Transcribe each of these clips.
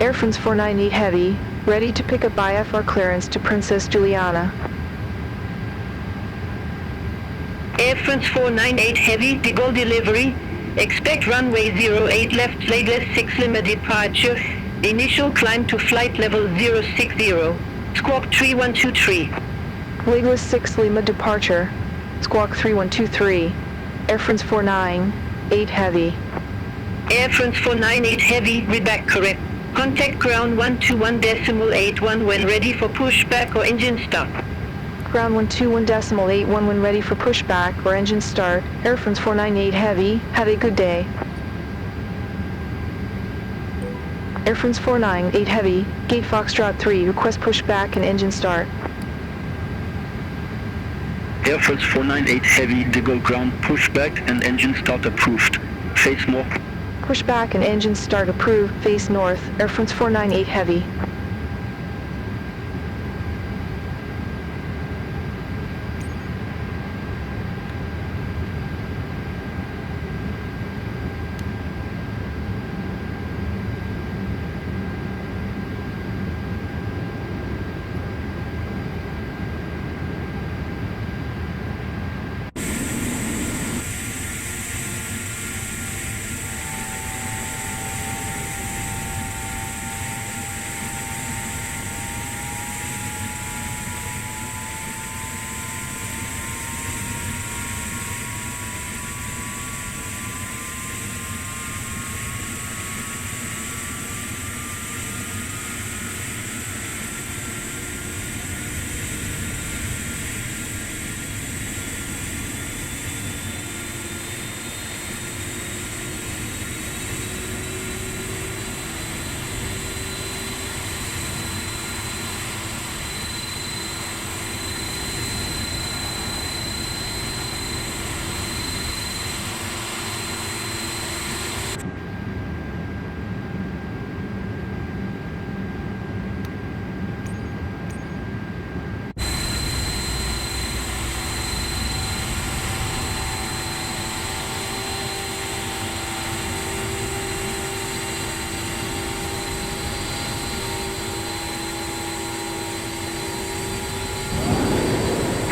Air France 498 Heavy, ready to pick up IFR clearance to Princess Juliana. Air France 498 Heavy, de Gaulle delivery. Expect runway 08 left, legless 6 lima departure. Initial climb to flight level 060. Squawk 3123. Legless 6 Lima departure. Squawk 3123. Air France 498 Heavy. Air France 498 Heavy, read back correct. Contact ground 121.81 when ready for pushback or engine stop. Ground 121.81 when ready for pushback or engine start. Air France 498 Heavy, have a good day. Air France 498 Heavy, Gate Foxtrot 3, request pushback and engine start. Air France 498 Heavy, de Gaulle ground pushback and engine start approved. Face north. Pushback and engine start approved, face north. Air France 498 Heavy.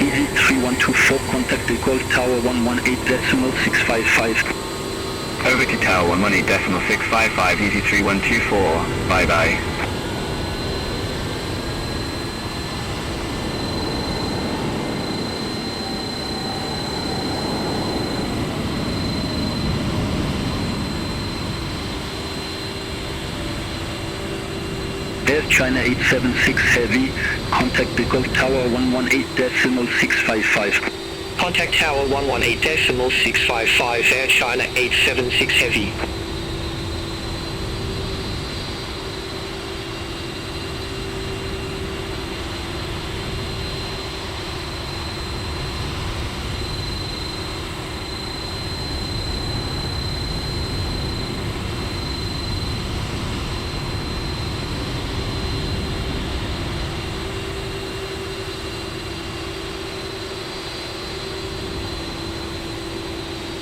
Easy 3124, contact the Gulf Tower 118.655. Over to Tower 118.655, Easy 3124, bye bye. Air China 876 Heavy, contact the Gulf Tower 118.655. Contact Tower 118.655, Air China 876 Heavy.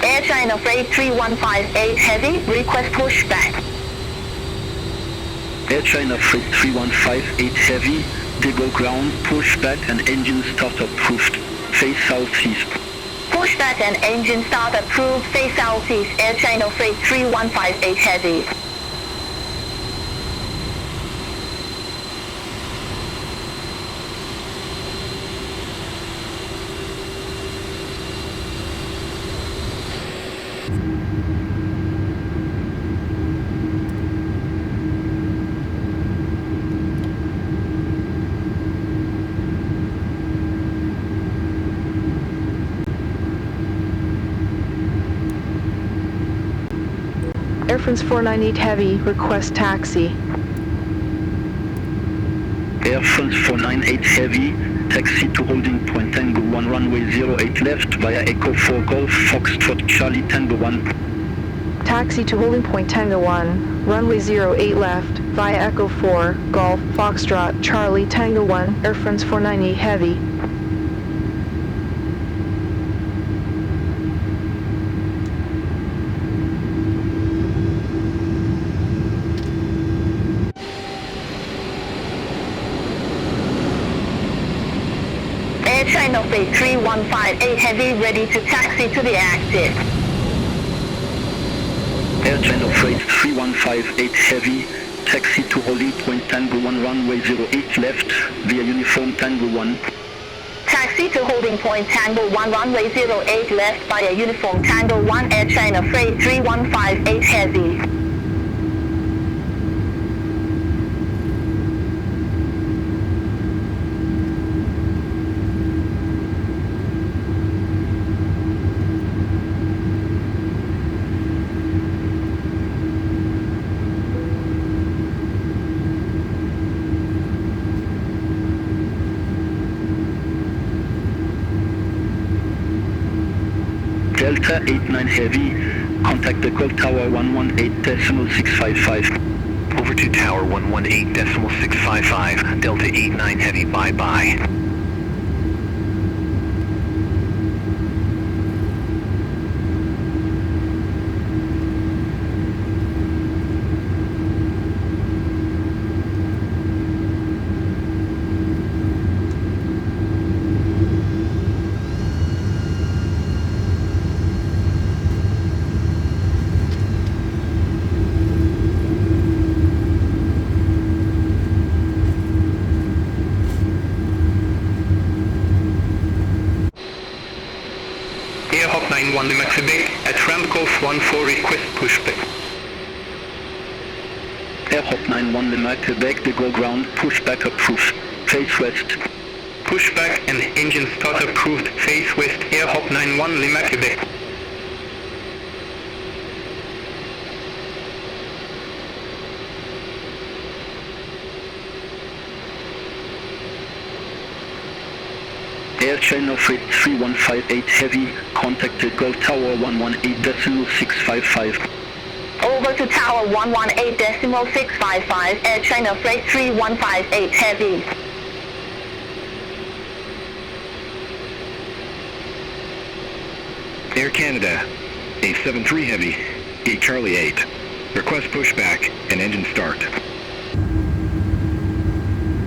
Air China Freight 3158 Heavy, request pushback. Air China Freight 3158 Heavy, de Gaulle ground pushback and engine start approved. Face southeast. Pushback and engine start approved, face southeast. Air China Freight 3158 Heavy. Air France 498 Heavy, request taxi. Air France 498 Heavy, taxi to holding point Tango 1 runway 08 left via Echo 4 Golf Foxtrot Charlie Tango 1. Taxi to holding point Tango 1, runway 08 left via Echo 4 Golf Foxtrot Charlie Tango 1, Air France 498 Heavy. Air China Freight 3158 Heavy ready to taxi to the active. Air China Freight 3158 Heavy, taxi to holding point Tango 1 runway 08 left via uniform Tango 1. Taxi to holding point Tango 1 runway 08 left via uniform Tango 1 Air China Freight 3158 Heavy. Delta 89 Heavy, contact the call tower 118.655. Over to tower 118.655, Delta 89 Heavy, bye-bye. Hop 91 Lima Quebec at ramp golf 14 request pushback. Air Hop 91 Lima Quebec, the go ground, pushback approved, face west. Pushback and engine start approved, face west. Air Hop 91 Lima Quebec. Air China Freight 3158 Heavy, contact the Gulf Tower 118.655. Over to tower 118.655 Air China Freight 3158 Heavy. Air Canada 873 Heavy, Gate Charlie 8. Request pushback and engine start.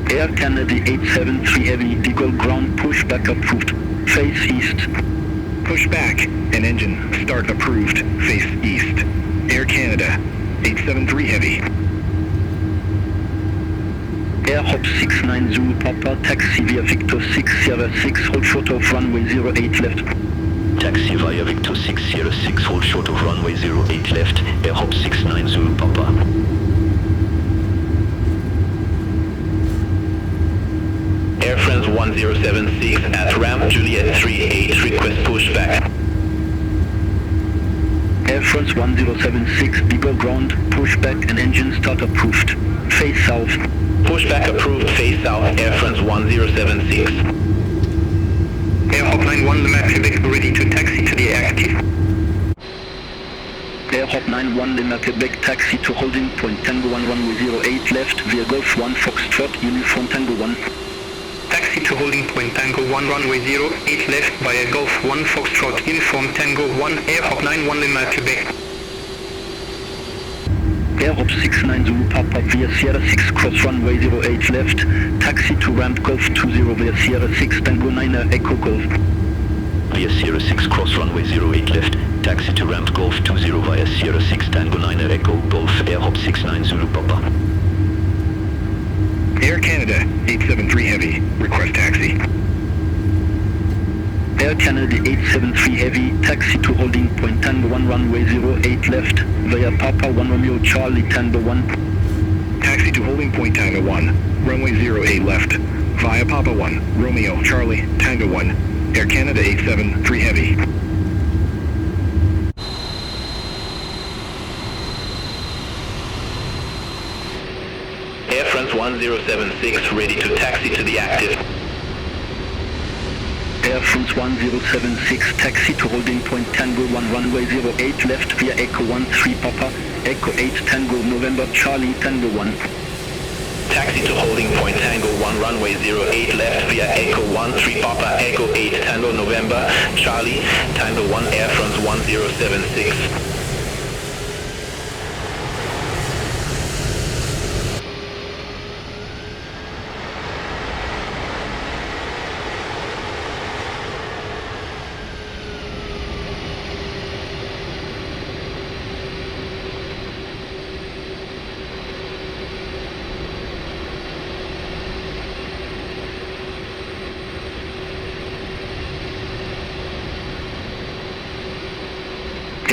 Air Canada 873 Heavy, Eagle ground pushback approved, face east. Pushback and engine start approved, face east. Air Canada 873 Heavy. Air Hop 69 Zulu Papa, taxi via Victor 606, hold short of runway 08 left. Taxi via Victor 606, hold short of runway 08 left, Air Hop 69 Zulu Papa. Air France 1076 at ramp Juliet 38, request pushback. Air France 1076, Eagle ground, pushback and engine start approved, face south. Pushback approved, face south, Air France 1076. Air Hop 91 Lima Quebec ready to taxi to the active. Air Hop 91 Lima Quebec, taxi to holding point Tango 1 runway 08 left via Golf 1 Foxtrot, uniform Tango 1. Taxi to holding point Tango 1 runway 08 left via Golf 1 Foxtrot, uniform Tango 1 Air Hop 91 Lima Quebec. Air Hop 69 Zulu Papa via Sierra 6 cross runway 08 left, taxi to ramp Golf 20 via Sierra 6 Tango 9 Echo Golf. Via Sierra 6 cross runway 08 left, taxi to ramp Golf 20 via Sierra 6 Tango 9 Echo Golf, Air Hop 69 Zulu Papa. Air Canada 873 Heavy, request taxi. Air Canada 873 Heavy, taxi to holding point Tango 1 runway 08 left via Papa 1 Romeo Charlie Tango 1. Taxi to holding point Tango 1, runway 08 left, via Papa 1 Romeo Charlie Tango 1, Air Canada 873 Heavy. Air France 1076 ready to taxi to the active. Air France 1076, taxi to holding point Tango 1 runway 08 left via Echo 13 Papa, Echo 8 Tango November Charlie Tango 1. Taxi to holding point Tango 1 runway 08 left via Echo 13 Papa, Echo 8 Tango November Charlie Tango 1 Air France 1076.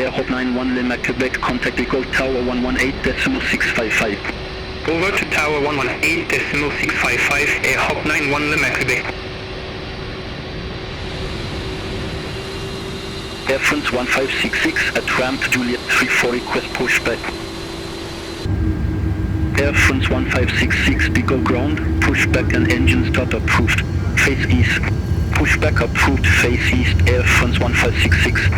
Air Hop 91 Lima Quebec, contact Eagle Tower 118.655. Over to Tower 118.655, Air Hop 91 Lima Quebec. Air France 1566 at ramp Juliet 34 request pushback. Air France 1566 Beagle ground, pushback and engine start approved. Face east. Pushback approved, face east, Air France 1566.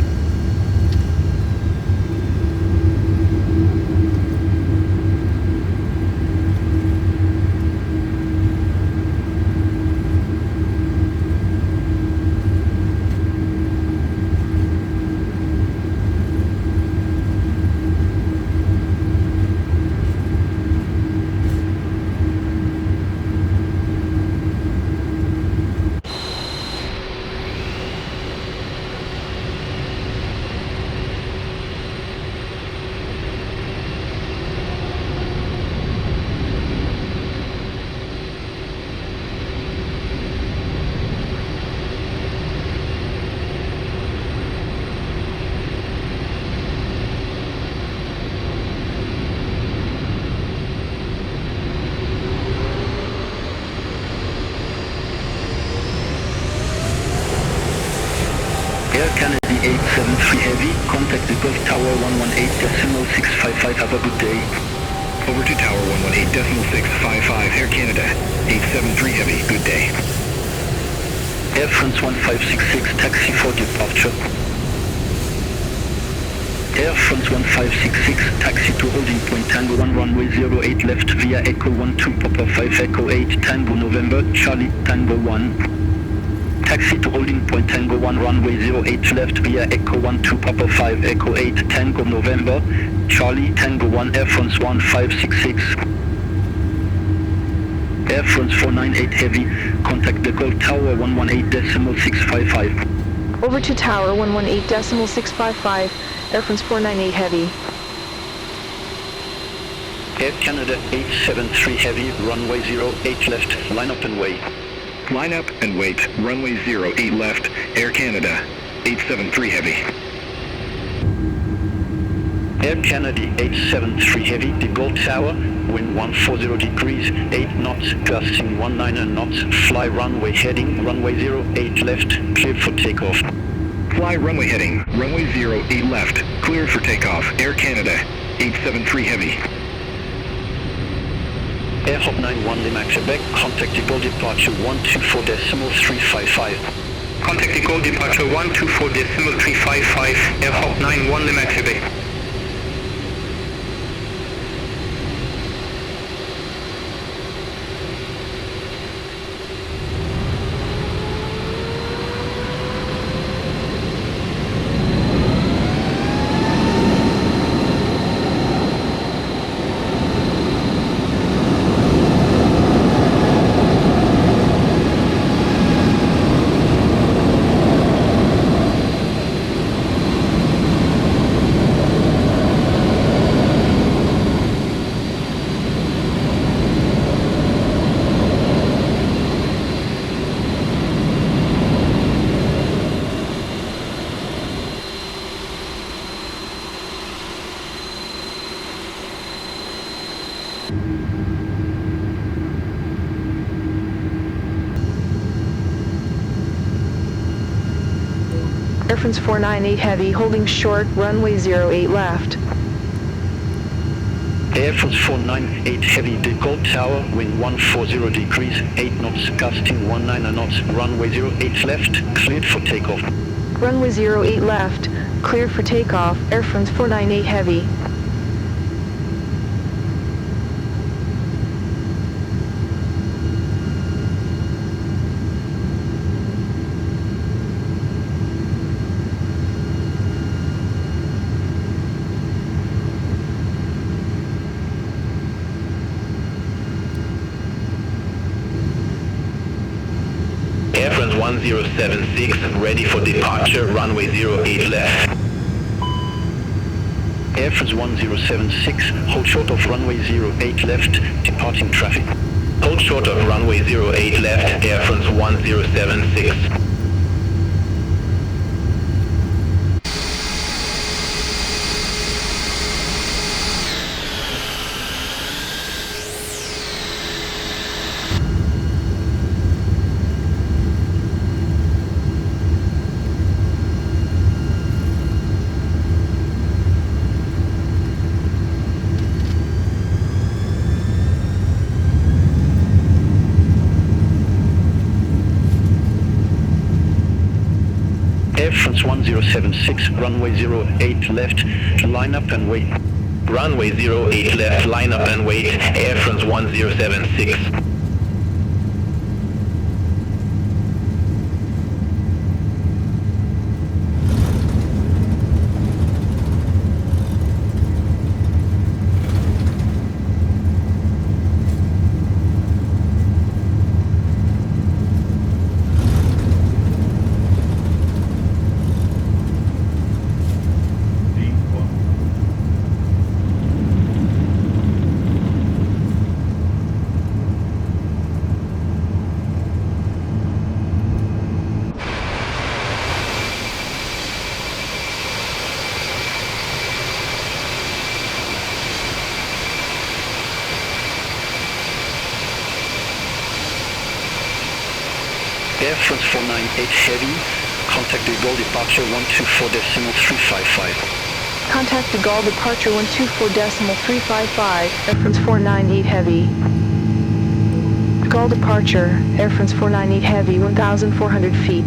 Air Canada 873 Heavy, contact the Gulf Tower 118.655, have a good day. Over to Tower 118.655, Air Canada 873 Heavy, good day. Air France 1566, taxi for departure. Air France 1566, taxi to holding point Tango 1 runway 08 left via Echo 12 Papa 5 Echo 8 Tango November, Charlie Tango 1. Taxi to holding point Tango 1 runway 08 left via Echo 12 Papa 5 Echo 8 Tango November, Charlie Tango 1 Air France 1566. Air France 498 Heavy, contact the Gulf Tower 118.655. Over to Tower 118.655, Air France 498 Heavy. Air Canada 873 Heavy, runway 08 left, line up and wait. Line up and wait, runway 08 left, Air Canada 873 Heavy. Air Canada 873 Heavy, the Gold Tower, wind 140 degrees, 8 knots, gusting 19 knots, fly runway heading, runway 08 left, cleared for takeoff. Fly runway heading, runway 08 left, cleared for takeoff, Air Canada 873 Heavy. Air Hop 91 Lima Quebec, contact the Gold departure 124.355. Contact the Gold departure 124.355, Air Hop 91 Lima Quebec. Air France 498 Heavy, holding short, runway 08 left. Air France 498 Heavy, the Gold Tower, wind 140 degrees, 8 knots, gusting 19 knots, runway 08 left, cleared for takeoff. Runway 08 left, cleared for takeoff, Air France 498 Heavy. Air France 1076, ready for departure, runway 08 left. Air France 1076, hold short of runway 08 left, departing traffic. Hold short of runway 08 left, Air France 1076. France 1076, runway 08 left, line up and wait. Runway 08 left, line up and wait, Air France 1076. Air France 498 Heavy, contact de Gaulle departure 124.355. Contact de Gaulle departure 124.355, Air France 498 Heavy. De Gaulle departure, Air France 498 Heavy, 1,400 feet.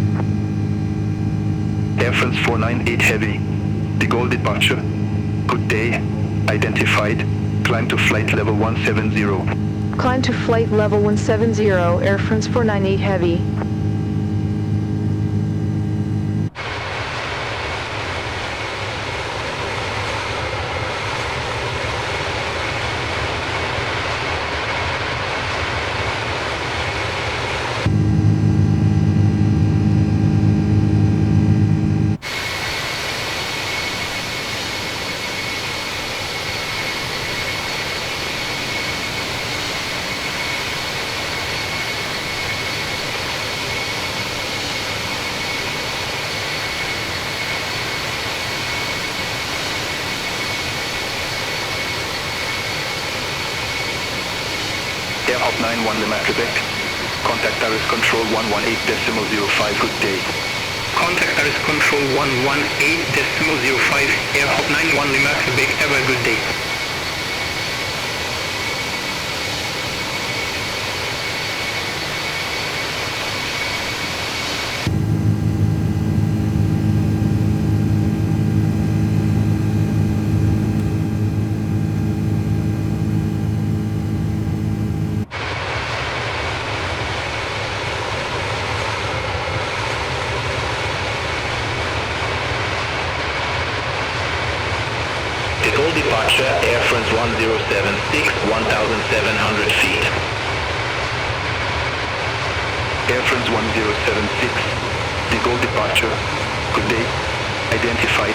Air France 498 Heavy, de Gaulle departure. Good day, identified, climb to flight level 170. Climb to flight level 170, Air France 498 Heavy. Air Hop 91 Lima Quebec. Contact Paris Control 118.05, good day. Contact Paris Control 118.05, Air Hop 91 Lima Quebec, have a good day. De Gaulle departure, Air France 1076, 1,700 feet. Air France 1076, de Gaulle departure. Good day, identified,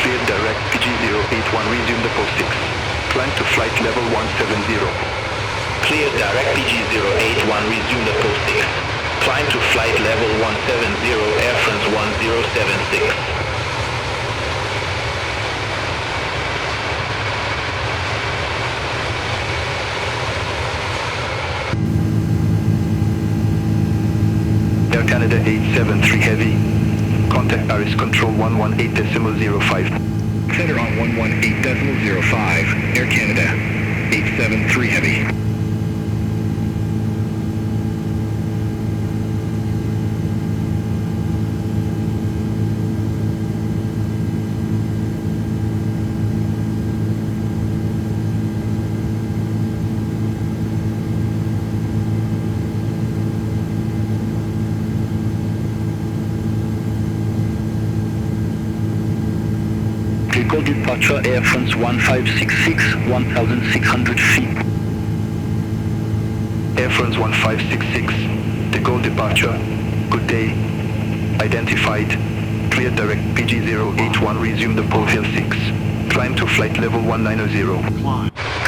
cleared direct PG081, resume the post 6. Climb to flight level 170. Clear direct PG081, resume the post 6. Climb to flight level 170, Air France 1076. Air Canada 873 Heavy. Contact Paris Control 118.05. Center on 118.05. Air Canada 873 Heavy. Vehicle departure Air France 1566, 1,600 feet. Air France 1566, de Gaulle departure. Good day, identified, clear direct PG081, resume the pole hill 6. Climb to flight level 190.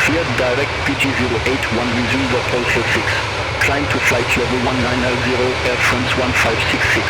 Clear direct PG081, resume the pole hill 6. Climb to flight level 190, Air France 1566.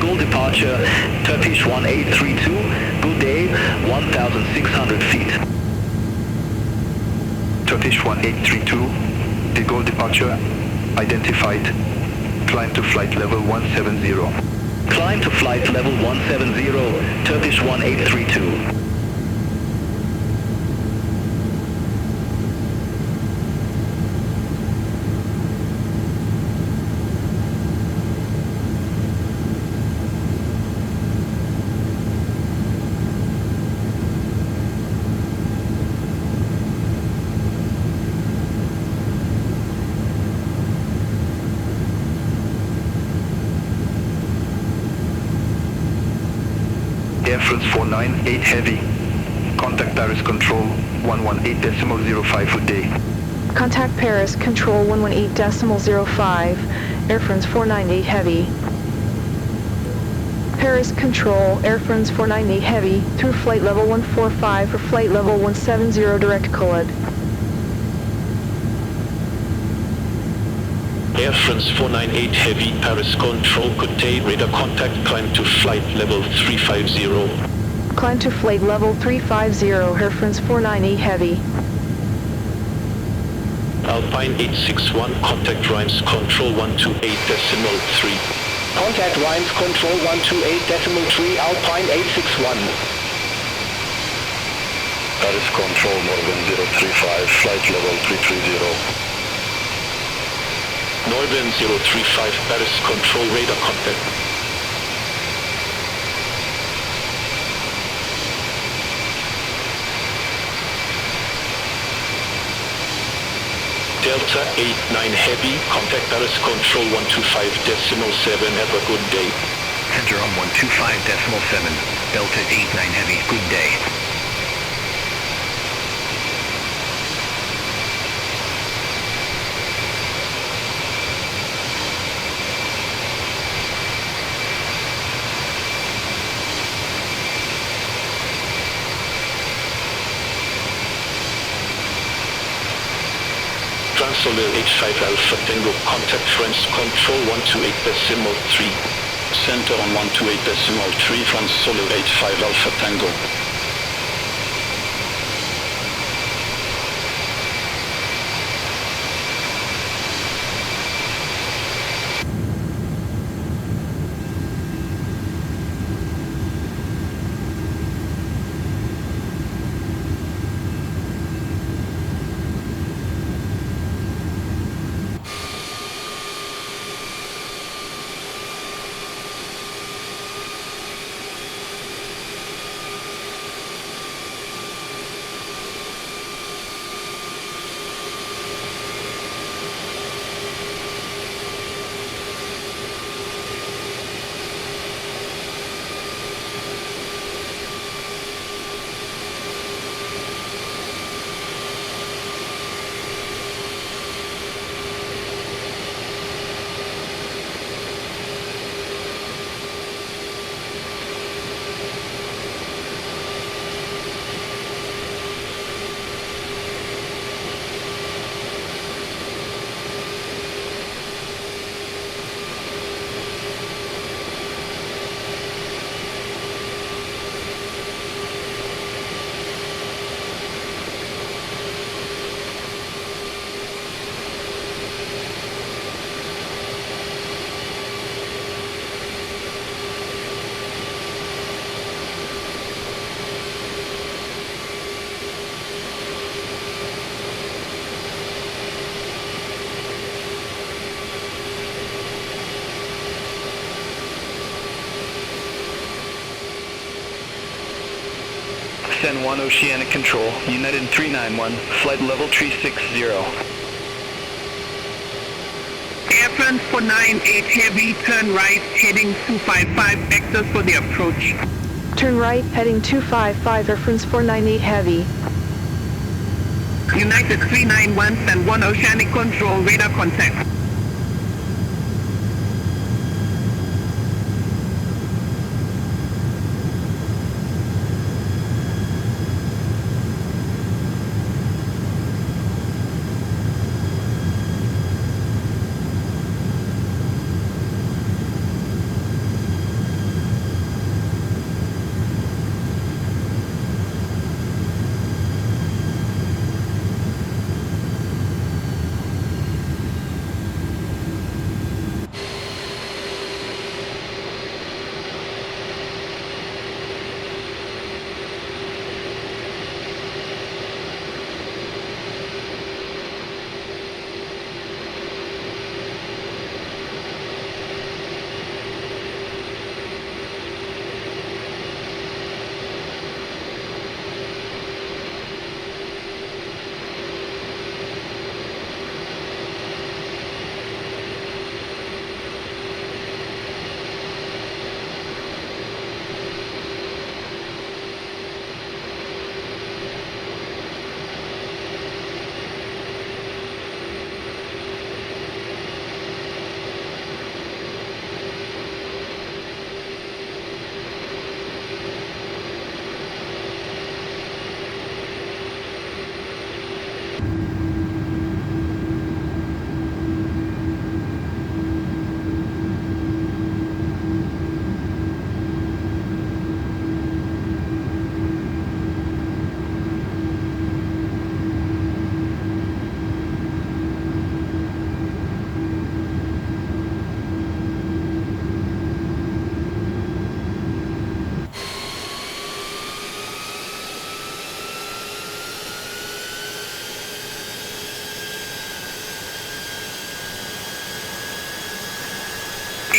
Gaulle departure, Turkish 1832, good day, 1,600 feet. Turkish 1832, de Gaulle departure, identified. Climb to flight level 170. Climb to flight level 170, Turkish 1832. Air France 498 Heavy. Contact Paris Control 118.05 good day. Contact Paris Control 118.05, Air France 498 Heavy. Paris Control, Air France 498 Heavy, through flight level 145 for flight level 170 direct code. Air France 498 Heavy, Paris Control, good day, radar contact, climb to flight level 350. Climb to flight level 350, Air France 498 Heavy. Alpine 861, contact Reims Control 128.3. Contact Reims Control 128.3, Alpine 861. Paris Control Morgan 035, flight level 330. Northern 035, Paris Control, radar contact. Delta 89 Heavy, contact Paris Control 125.7, have a good day. Center on 125.7, Delta 89 Heavy, good day. Transsolar H5 Alpha Tango, contact France Control 128.3. Center on 128.3, France Solar H5 Alpha Tango. Send 1 Oceanic Control, United 391, flight level 360. Air France 498 Heavy, turn right, heading 255, access for the approach. Turn right, heading 255, Air France 498 Heavy. United 391, send 1 Oceanic Control, radar contact.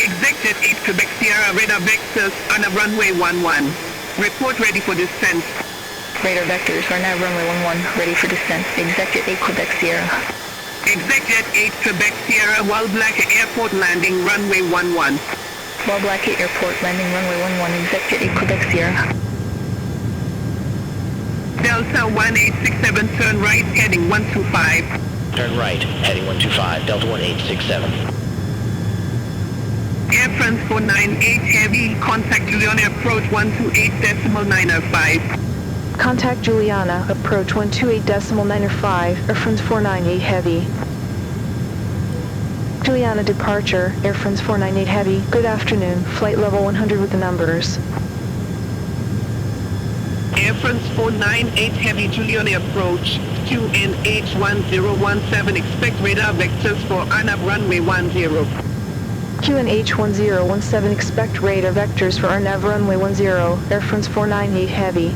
Executive 8 Quebec Sierra radar vectors on a runway 11. Report ready for descent. Radar vectors are now runway 11, ready for descent. Executive 8 Quebec Sierra. Executive 8 Quebec Sierra Wildblack Airport landing runway 11. Wildblack Airport landing runway 11, Executive 8 Quebec Sierra. Delta 1867 turn right heading 125. Turn right, heading 125, Delta 1867. Air France 498 Heavy, contact Juliana approach 128.905. Contact Juliana, approach 128.905, Air France 498 Heavy. Juliana departure, Air France 498 Heavy, good afternoon, flight level 100 with the numbers. Air France 498 Heavy, Juliana approach, QNH 1017, expect radar vectors for ANAP runway 10. QNH 1017, expect radar vectors for ANAP runway 10, Air France 498 Heavy.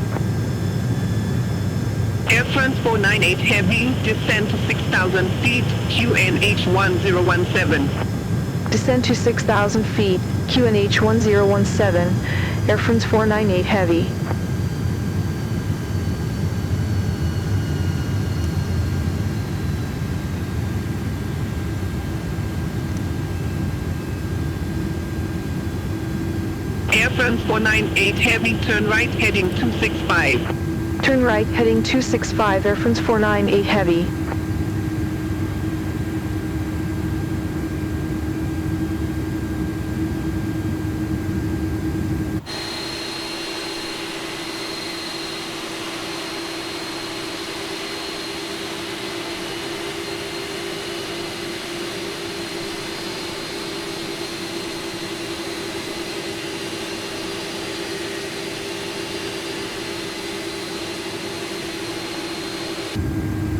Air France 498 Heavy, descend to 6,000 feet, QNH 1017. Descend to 6,000 feet, QNH 1017, Air France 498 Heavy. Air France 498 Heavy, turn right heading 265. Turn right heading 265, Air France 498 Heavy.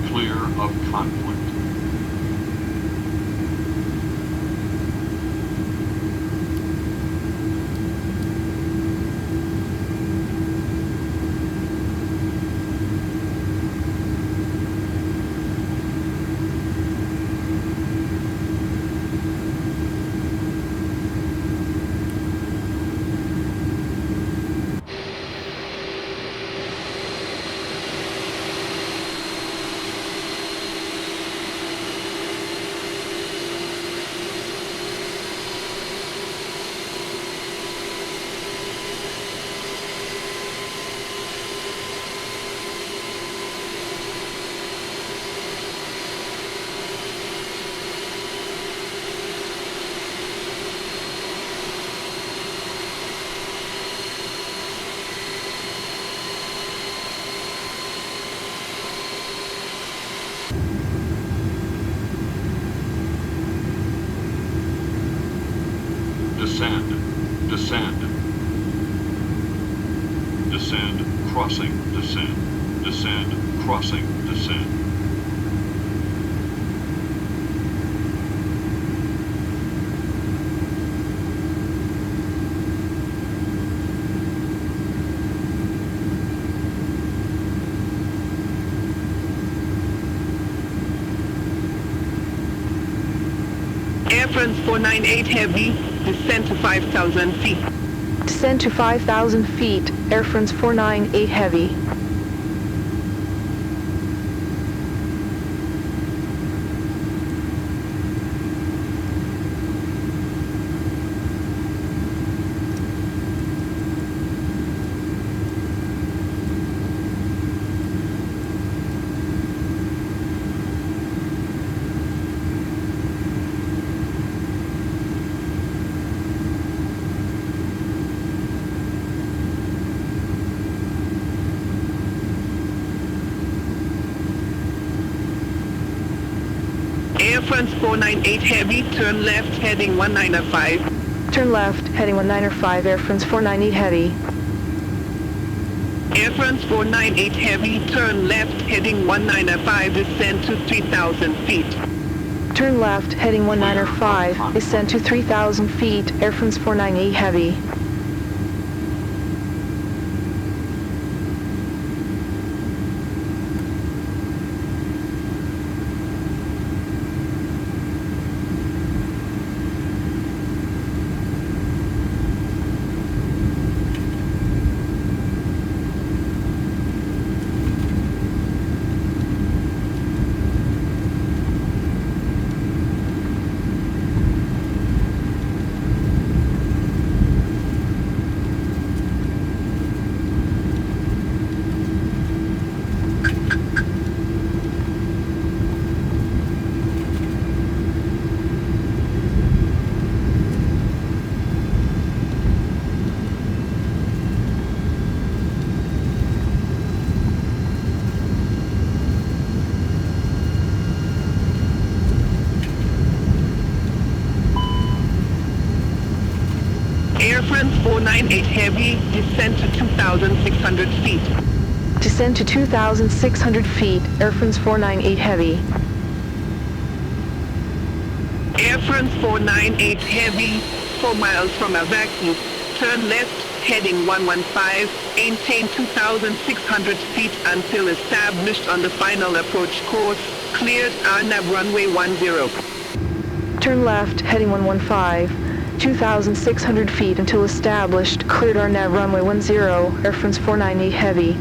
Clear of conflict. Descend, descend. Descend, crossing, descend. Descend, crossing, descend. Air France 498 Heavy, descend to 5,000 feet. Descend to 5,000 feet, Air France 498 Heavy. Air France 498 Heavy, turn left heading 1905. Turn left, heading 1905, Air France 498 Heavy. Air France 498 Heavy, turn left heading 1905, descend to 3,000 feet. Turn left, heading 1905, descend to 3,000 feet, Air France 498 Heavy. Air France 498 Heavy, descend to 2,600 feet. Descend to 2,600 feet, Air France 498 Heavy. Air France 498 Heavy, 4 miles from Avaki. Turn left, heading 115, maintain 2,600 feet until established on the final approach course, cleared RNAV runway 10. Turn left, heading 115, 2,600 feet until established, cleared RNAV runway 10, Air France 498 Heavy.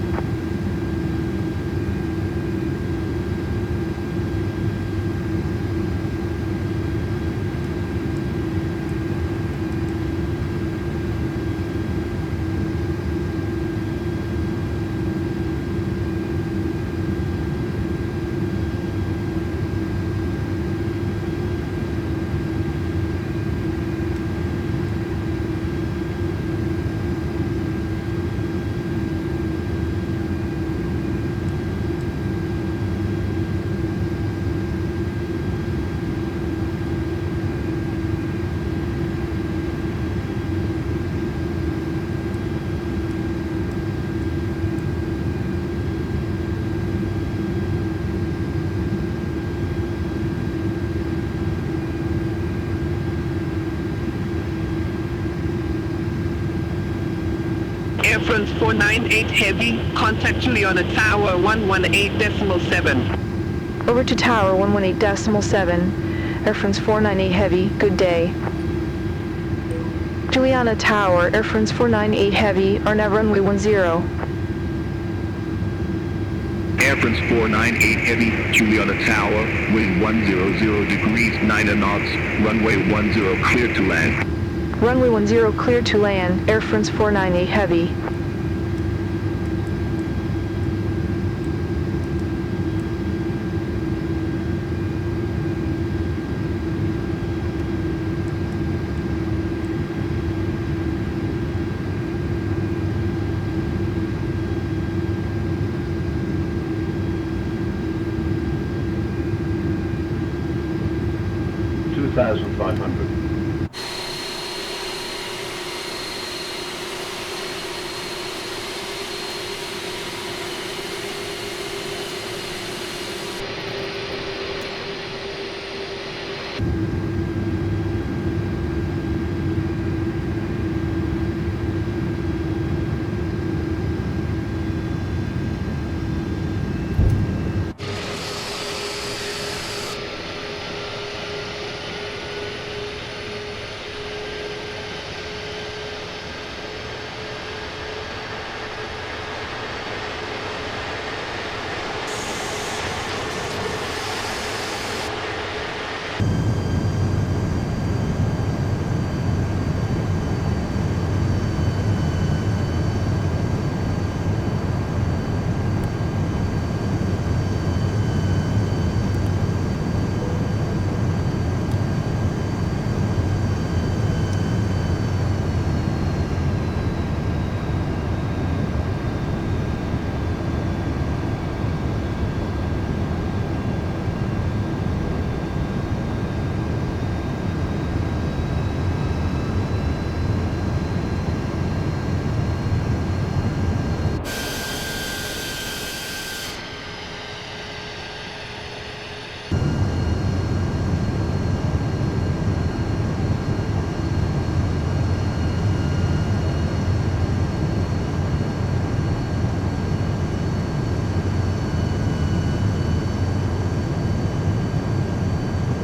Air France 498 Heavy, contact Juliana Tower 118.7. Over to Tower 118.7, Air France 498 Heavy, good day. Juliana Tower, Air France 498 Heavy, RNAV runway 10. Air France 498 Heavy, Juliana Tower, wind 100 degrees 9 knots, runway 10 clear to land. Runway 10 cleared to land, Air France 498 Heavy.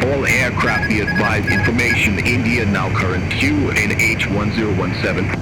All aircraft be advised, information, India now current QNH 1017.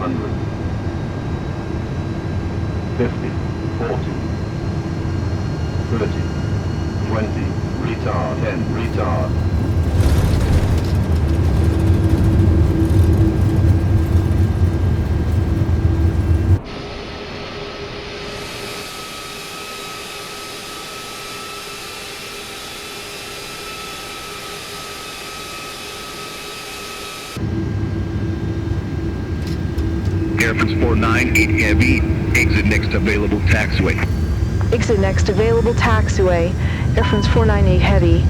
100. 50, 40, 30, 20, retard, 10, retard. Air France 498 Heavy, exit next available taxiway. Exit next available taxiway, Air France 498 Heavy.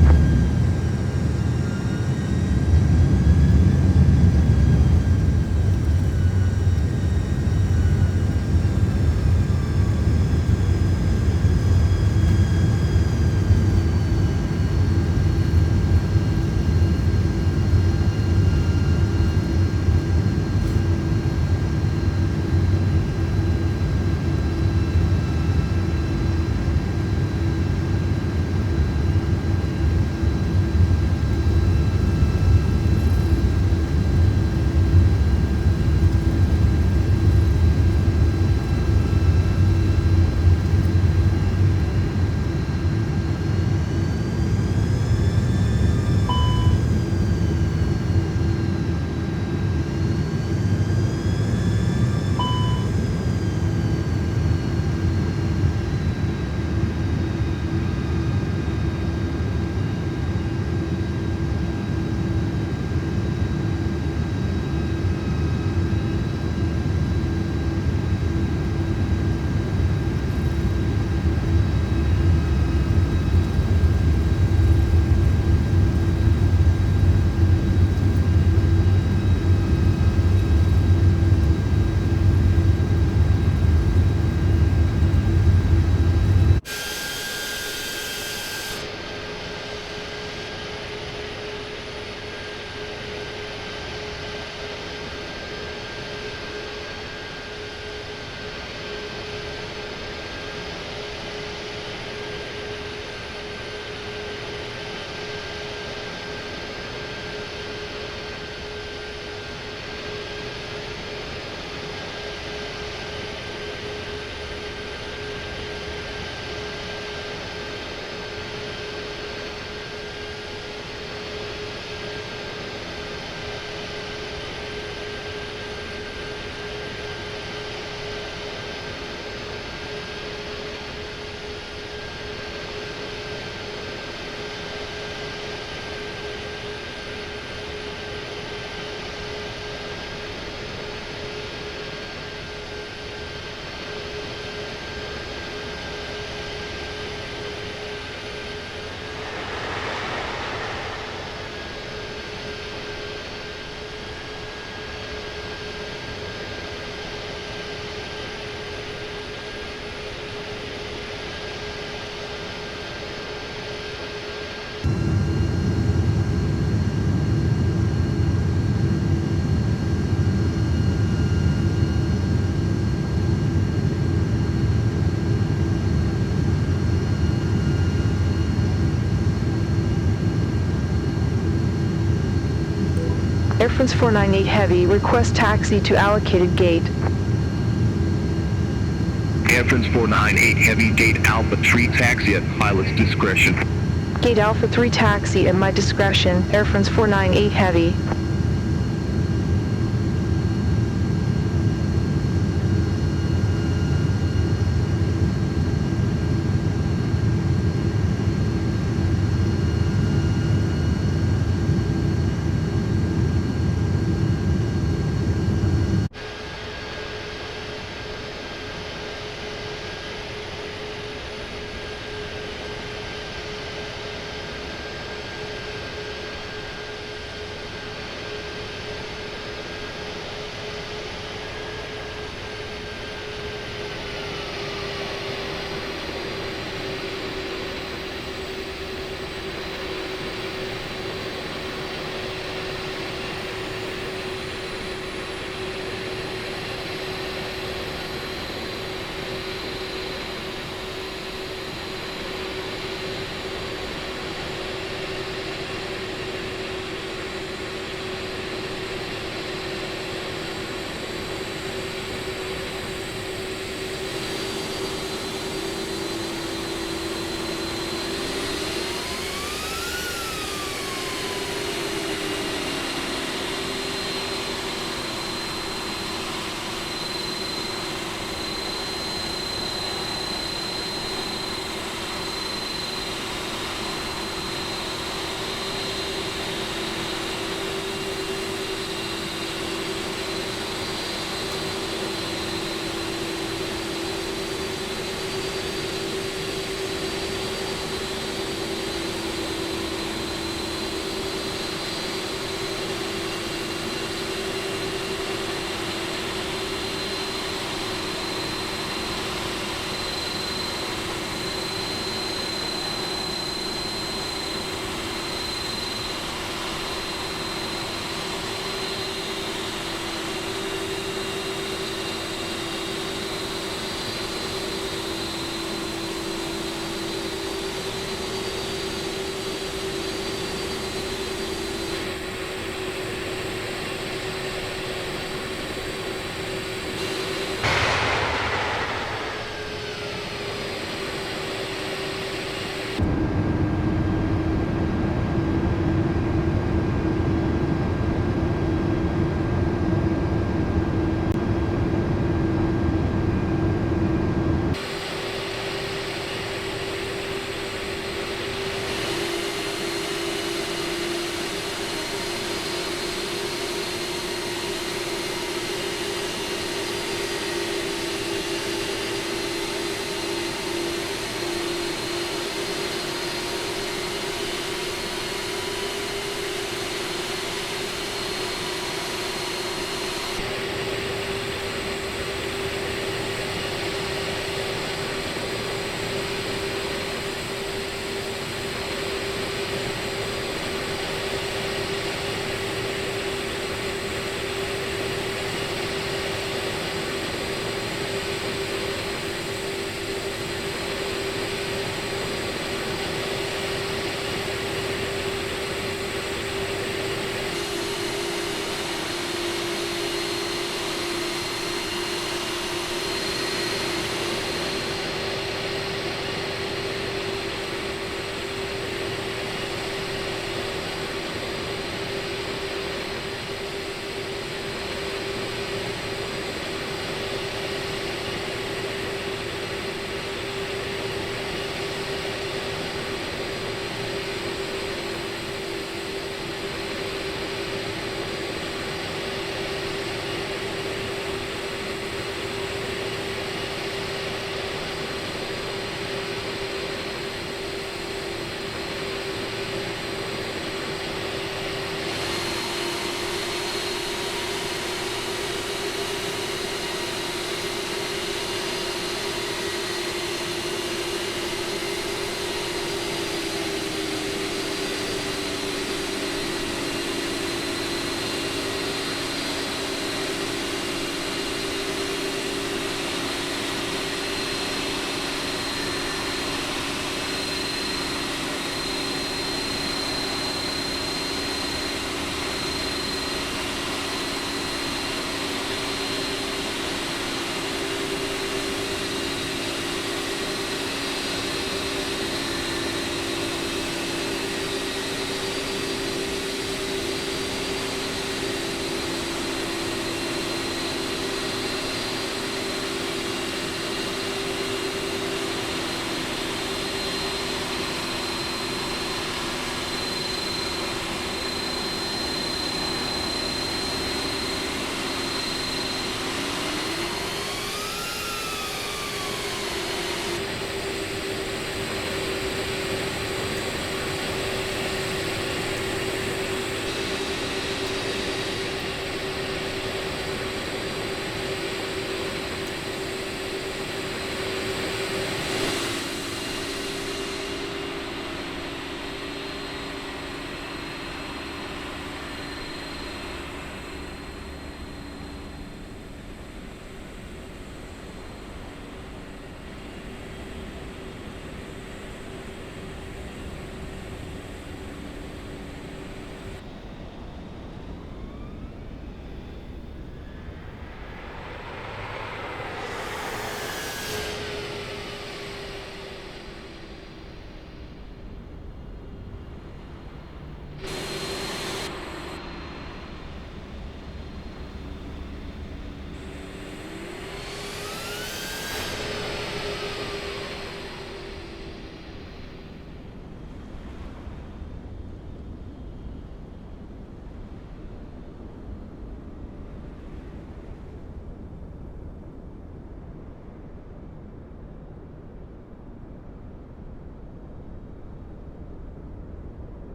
Air France 498 Heavy, request taxi to allocated gate. Air France 498 Heavy, gate Alpha 3 taxi at pilot's discretion. Gate Alpha 3 taxi at my discretion, Air France 498 Heavy.